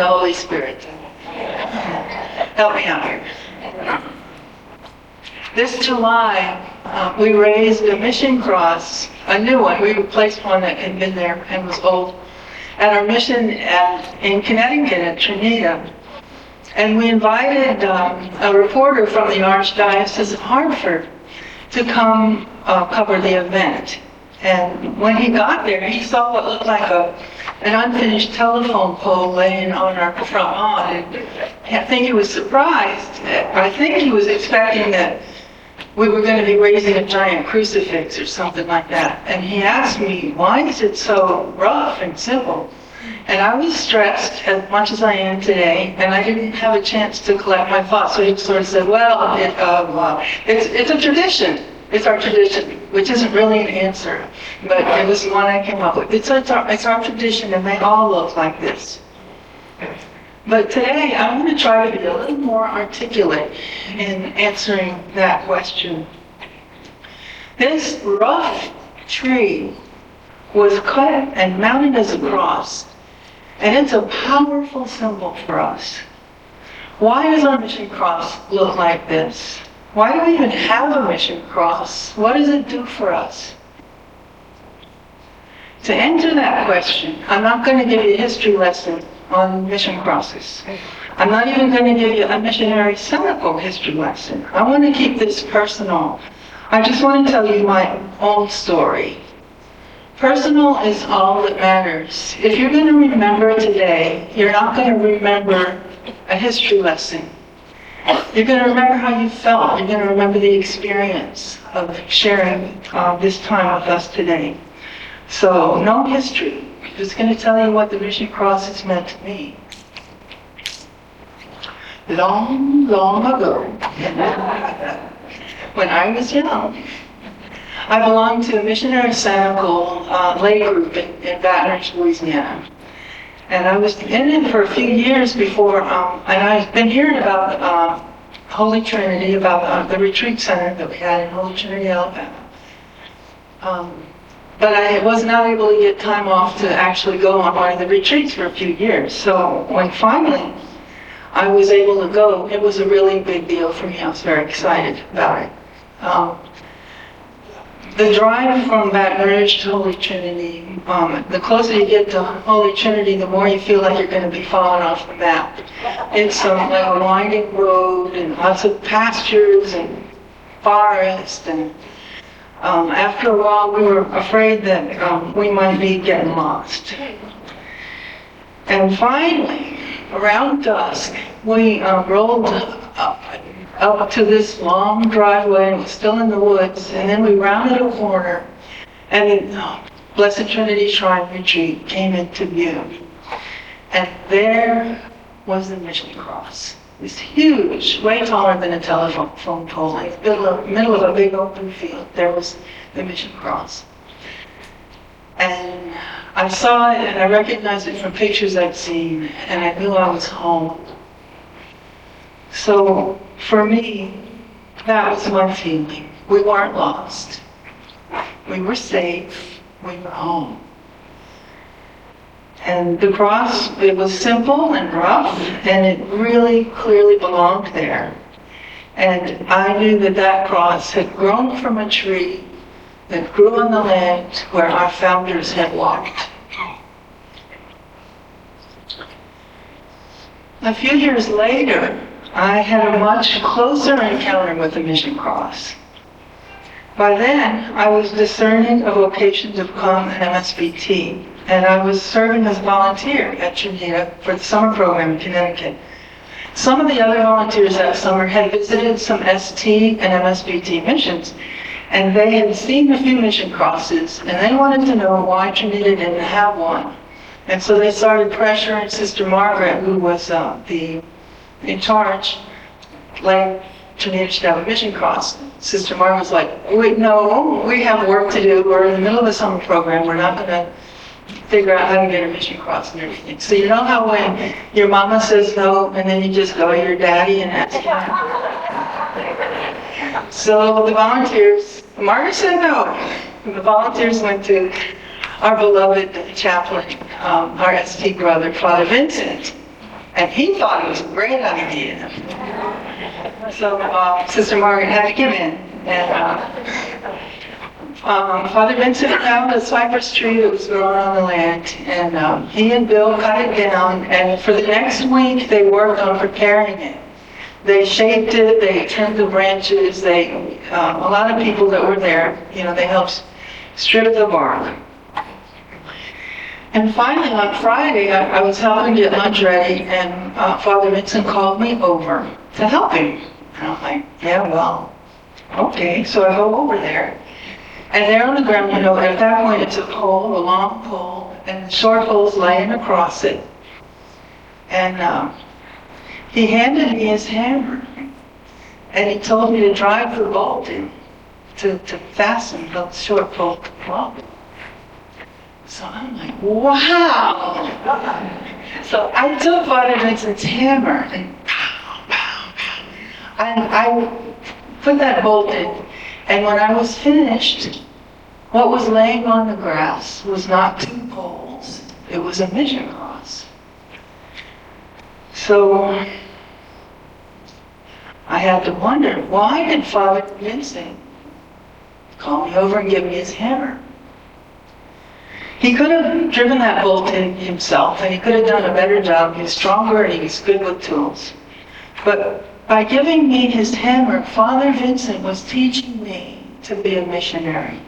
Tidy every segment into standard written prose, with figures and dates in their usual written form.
the Holy Spirit. Help me out here. This July, we raised a mission cross, a new one. We replaced one that had been there and was old, at our mission in Connecticut at Trinidad. And we invited a reporter from the Archdiocese of Hartford to come cover the event. And when he got there, he saw what looked like an unfinished telephone pole laying on our front lawn. And I think he was surprised. I think he was expecting that we were going to be raising a giant crucifix or something like that. And he asked me, why is it so rough and simple? And I was stressed as much as I am today, and I didn't have a chance to collect my thoughts. So he sort of said, well, it's a tradition. It's our tradition, which isn't really an answer, but it was the one I came up with. It's our tradition, and they all look like this. But today, I'm going to try to be a little more articulate in answering that question. This rough tree was cut and mounted as a cross, and it's a powerful symbol for us. Why does our mission cross look like this? Why do we even have a mission cross? What does it do for us? To answer that question, I'm not going to give you a history lesson on mission crosses. I'm not even going to give you a missionary cynical history lesson. I want to keep this personal. I just want to tell you my own story. Personal is all that matters. If you're going to remember today, you're not going to remember a history lesson. You're going to remember how you felt. You're going to remember the experience of sharing this time with us today. So, no history. I'm just going to tell you what the mission cross has meant to me. Long, long ago, when I was young, I belonged to a Missionary Servants lay group in Baton Rouge, Louisiana. And I was in it for a few years before, and I've been hearing about Holy Trinity, about the retreat center that we had in Holy Trinity, Alabama. But I was not able to get time off to actually go on one of the retreats for a few years. So when finally I was able to go, it was a really big deal for me. I was very excited about it. The drive from Baton Rouge to Holy Trinity, the closer you get to Holy Trinity, the more you feel like you're going to be falling off the map. It's like a winding road and lots of pastures and forest. And after a while, we were afraid that we might be getting lost. And finally, around dusk, we rolled up to this long driveway. It was still in the woods, and then we rounded a corner, and Blessed Trinity Shrine Retreat came into view. And there was the mission cross. This huge, way taller than a telephone pole, in the middle of a big open field. There was the mission cross. And I saw it, and I recognized it from pictures I'd seen, and I knew I was home. So, for me, that was my feeling. We weren't lost. We were safe. We were home. And the cross, it was simple and rough, and it really clearly belonged there. And I knew that that cross had grown from a tree that grew on the land where our founders had walked. A few years later, I had a much closer encounter with the mission cross. By then, I was discerning a vocation to become an MSBT, and I was serving as a volunteer at Trinidad for the summer program in Connecticut. Some of the other volunteers that summer had visited some ST and MSBT missions, and they had seen a few mission crosses, and they wanted to know why Trinidad didn't have one. And so they started pressuring Sister Margaret, who was in charge, like Trinidad should have a mission cross. Sister Margaret was like, wait, no, we have work to do. We're in the middle of the summer program. We're not going to figure out how to get a mission cross and everything. So you know how when your mama says no, and then you just go to your daddy and ask him? So the volunteers, Margaret said no. And the volunteers went to our beloved chaplain, our ST brother, Father Vincent. And he thought it was a great idea. So Sister Margaret had to give in. And Father Vincent found a cypress tree that was growing on the land, and he and Bill cut it down, and for the next week they worked on preparing it. They shaped it, they trimmed the branches, a lot of people that were there, they helped strip the bark. And finally on Friday, I was helping get lunch ready, and Father Vincent called me over to help him. And I'm like, yeah, well, okay. So I go over there. And there on the ground, at that point it's a pole, a long pole, and the short pole's laying across it. And he handed me his hammer, and he told me to drive the bolt in to fasten the short pole to the wall. So I'm like, wow! So I took Father Vincent's hammer and pow, pow, pow. And I put that bolt in. And when I was finished, what was laying on the grass was not two poles. It was a mission cross. So I had to wonder, why did Father Vincent call me over and give me his hammer? He could have driven that bolt in himself, and he could have done a better job. He was stronger and he was good with tools. But by giving me his hammer, Father Vincent was teaching me to be a missionary.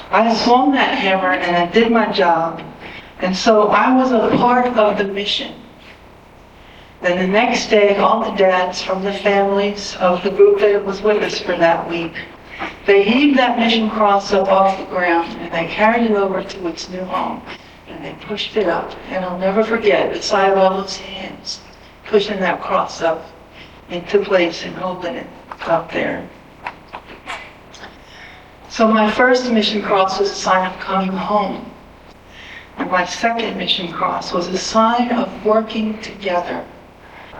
I swung that hammer and I did my job, and so I was a part of the mission. Then the next day, all the dads from the families of the group that was with us for that week, they heaved that mission cross up off the ground and they carried it over to its new home, and they pushed it up. And I'll never forget the sight of all those hands pushing that cross up into place and holding it up there. So my first mission cross was a sign of coming home. And my second mission cross was a sign of working together,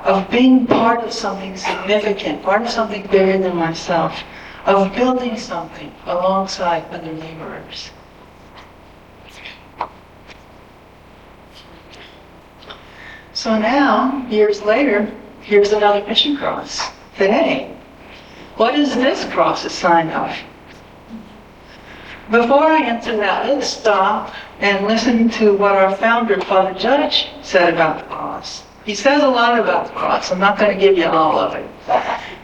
of being part of something significant, part of something bigger than myself, of building something alongside other laborers. So now, years later, here's another mission cross today. What is this cross a sign of? Before I answer that, let's stop and listen to what our founder, Father Judge, said about the cross. He says a lot about the cross. I'm not going to give you all of it.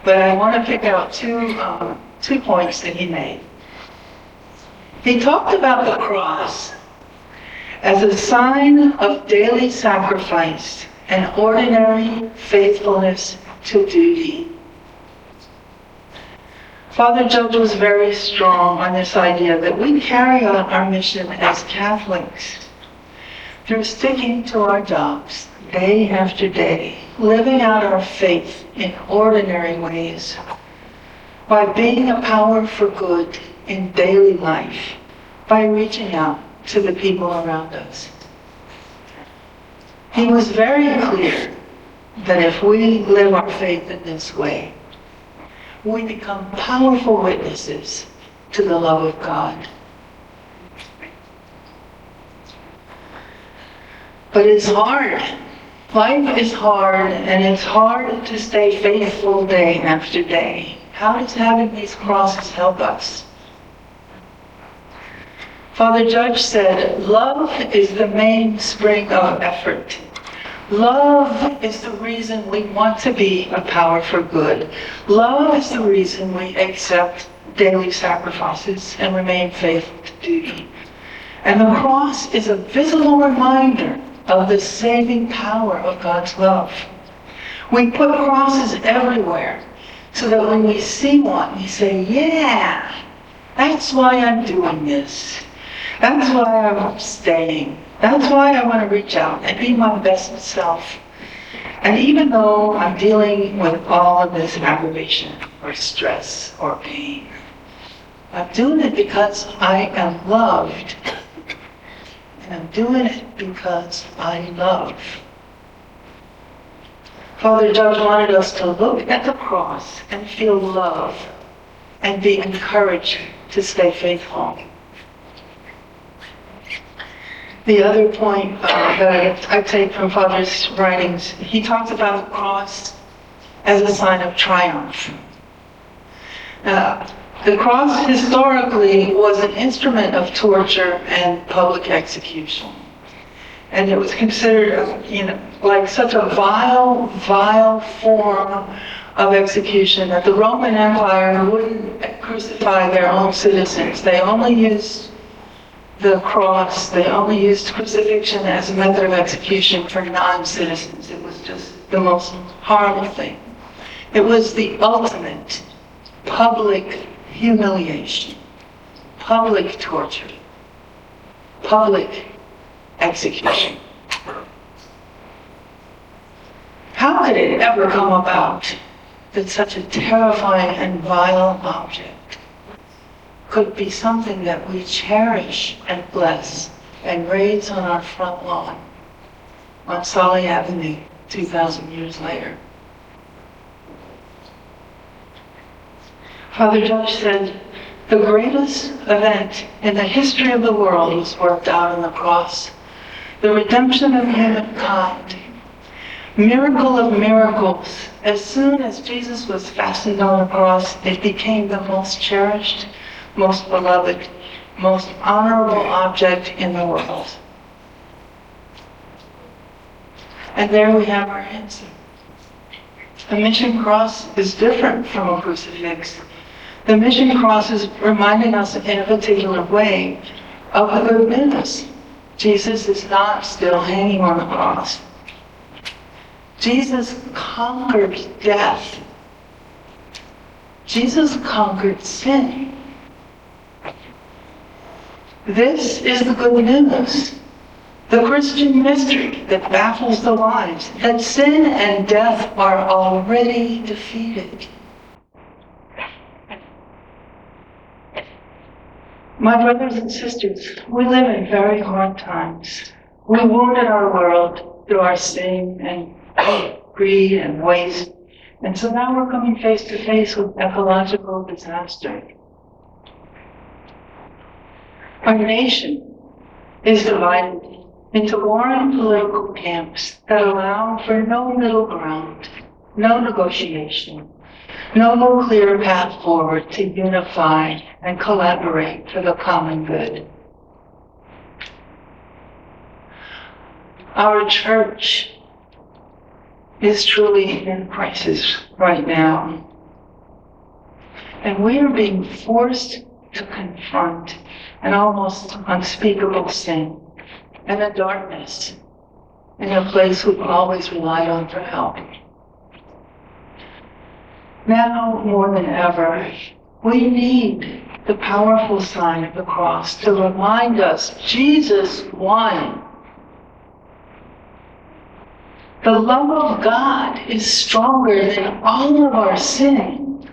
But I want to pick out two points that he made. He talked about the cross as a sign of daily sacrifice and ordinary faithfulness to duty. Father Judge was very strong on this idea that we carry out our mission as Catholics through sticking to our jobs day after day, living out our faith in ordinary ways, by being a power for good in daily life, by reaching out to the people around us. He was very clear that if we live our faith in this way, we become powerful witnesses to the love of God. But it's hard. Life is hard, and it's hard to stay faithful day after day. How does having these crosses help us? Father Judge said, love is the mainspring of effort. Love is the reason we want to be a power for good. Love is the reason we accept daily sacrifices and remain faithful to duty. And the cross is a visible reminder of the saving power of God's love. We put crosses everywhere so that when we see one, we say, yeah, that's why I'm doing this. That's why I'm staying. That's why I want to reach out and be my best self. And even though I'm dealing with all of this aggravation or stress or pain, I'm doing it because I am loved. And I'm doing it because I love. Father Judge wanted us to look at the cross and feel love and be encouraged to stay faithful. The other point that I take from Father's writings, he talks about the cross as a sign of triumph. The cross historically was an instrument of torture and public execution. And it was considered, like such a vile, vile form of execution that the Roman Empire wouldn't crucify their own citizens. They only used the cross, they only used crucifixion as a method of execution for non-citizens. It was just the most horrible thing. It was the ultimate public humiliation, public torture, public execution. How could it ever come about that such a terrifying and vile object could be something that we cherish and bless and raise on our front lawn on Solly Avenue 2,000 years later? Father Judge said, the greatest event in the history of the world was worked out on the cross. The redemption of humankind. Miracle of miracles. As soon as Jesus was fastened on the cross, it became the most cherished, most beloved, most honorable object in the world. And there we have our answer. The mission cross is different from a crucifix. The mission cross is reminding us in a particular way of the good news. Jesus is not still hanging on the cross. Jesus conquered death. Jesus conquered sin. This is the good news. The Christian mystery that baffles the wise, that sin and death are already defeated. My brothers and sisters, we live in very hard times. We wounded our world through our sin and greed and waste. And so now we're coming face to face with ecological disaster. Our nation is divided into warring political camps that allow for no middle ground, no negotiation, no clear path forward to unify and collaborate for the common good. Our church is truly in crisis right now. And we are being forced to confront an almost unspeakable sin and a darkness in a place we've always relied on for help. Now more than ever, we need the powerful sign of the cross to remind us Jesus won. The love of God is stronger than all of our sin.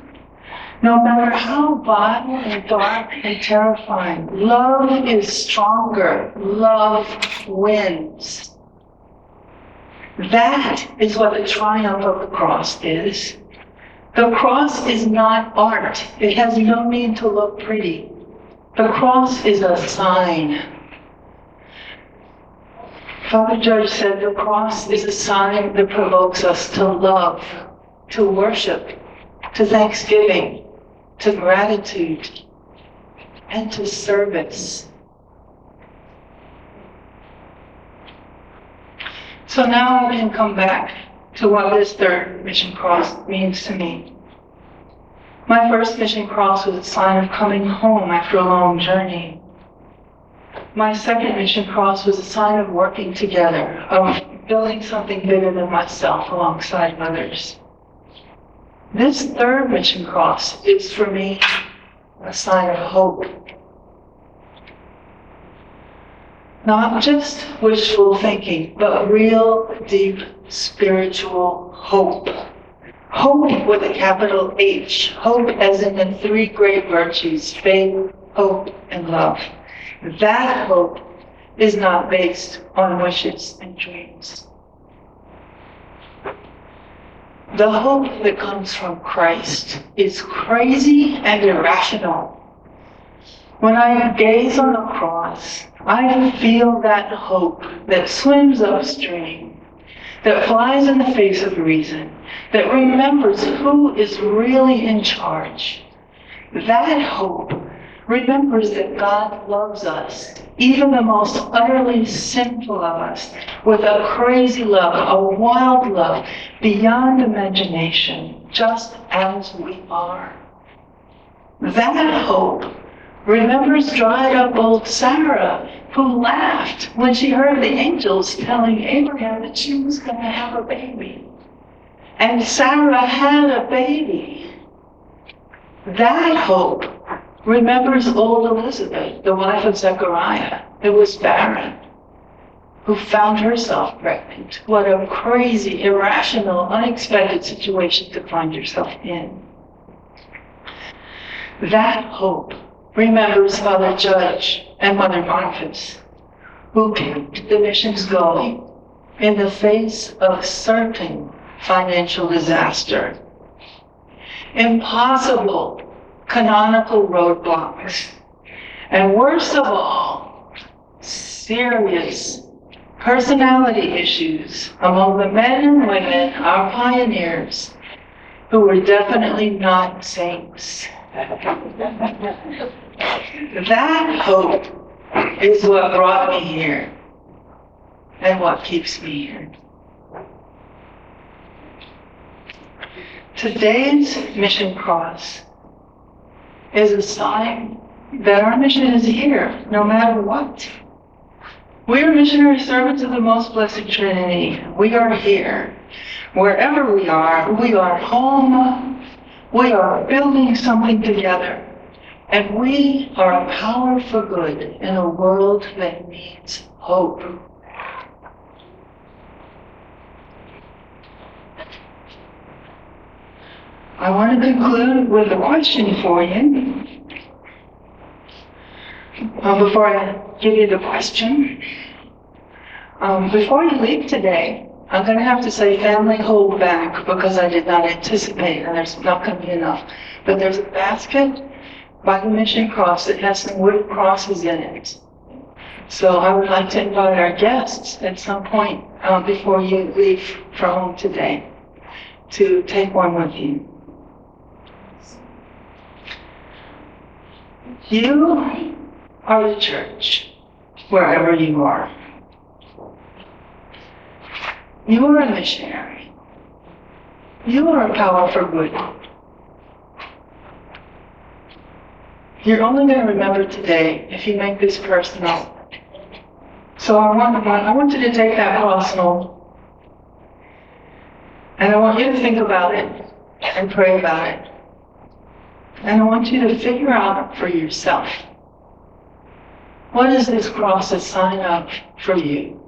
No matter how vile and dark and terrifying, love is stronger. Love wins. That is what the triumph of the cross is. The cross is not art. It has no need to look pretty. The cross is a sign. Father Judge said the cross is a sign that provokes us to love, to worship, to thanksgiving, to gratitude, and to service. So now I can come back to what this third mission cross means to me. My first mission cross was a sign of coming home after a long journey. My second mission cross was a sign of working together, of building something bigger than myself alongside others. This third mission cross is for me a sign of hope. Not just wishful thinking, but real, deep, spiritual hope. Hope with a capital H. Hope as in the three great virtues, faith, hope, and love. That hope is not based on wishes and dreams. The hope that comes from Christ is crazy and irrational. When I gaze on the cross, I feel that hope that swims upstream, that flies in the face of reason, that remembers who is really in charge. That hope remembers that God loves us, even the most utterly sinful of us, with a crazy love, a wild love, beyond imagination, just as we are. That hope remembers dried up old Sarah, who laughed when she heard the angels telling Abraham that she was going to have a baby. And Sarah had a baby. That hope remembers old Elizabeth, the wife of Zechariah, who was barren, who found herself pregnant. What a crazy, irrational, unexpected situation to find yourself in. That hope remembers Father Judge and Mother Boniface, who kept the missions going in the face of certain financial disaster, impossible canonical roadblocks, and worst of all, serious personality issues among the men and women, our pioneers, who were definitely not saints. That hope is what brought me here and what keeps me here. Today's mission cross is a sign that our mission is here, no matter what. We are missionary servants of the Most Blessed Trinity. We are here. Wherever we are home, we are building something together. And we are a power for good in a world that needs hope. I want to conclude with a question for you. Before I give you the question, before you leave today, I'm going to have to say family hold back because I did not anticipate, and there's not going to be enough. But there's a basket by the mission cross that has some wood crosses in it. So I would like to invite our guests at some point before you leave for home today to take one with you. You are the church, wherever you are. You are a missionary. You are a power for good. You're only going to remember today if you make this personal. So I want you to take that cross home. And I want you to think about it and pray about it. And I want you to figure out for yourself, what is this cross a sign of for you?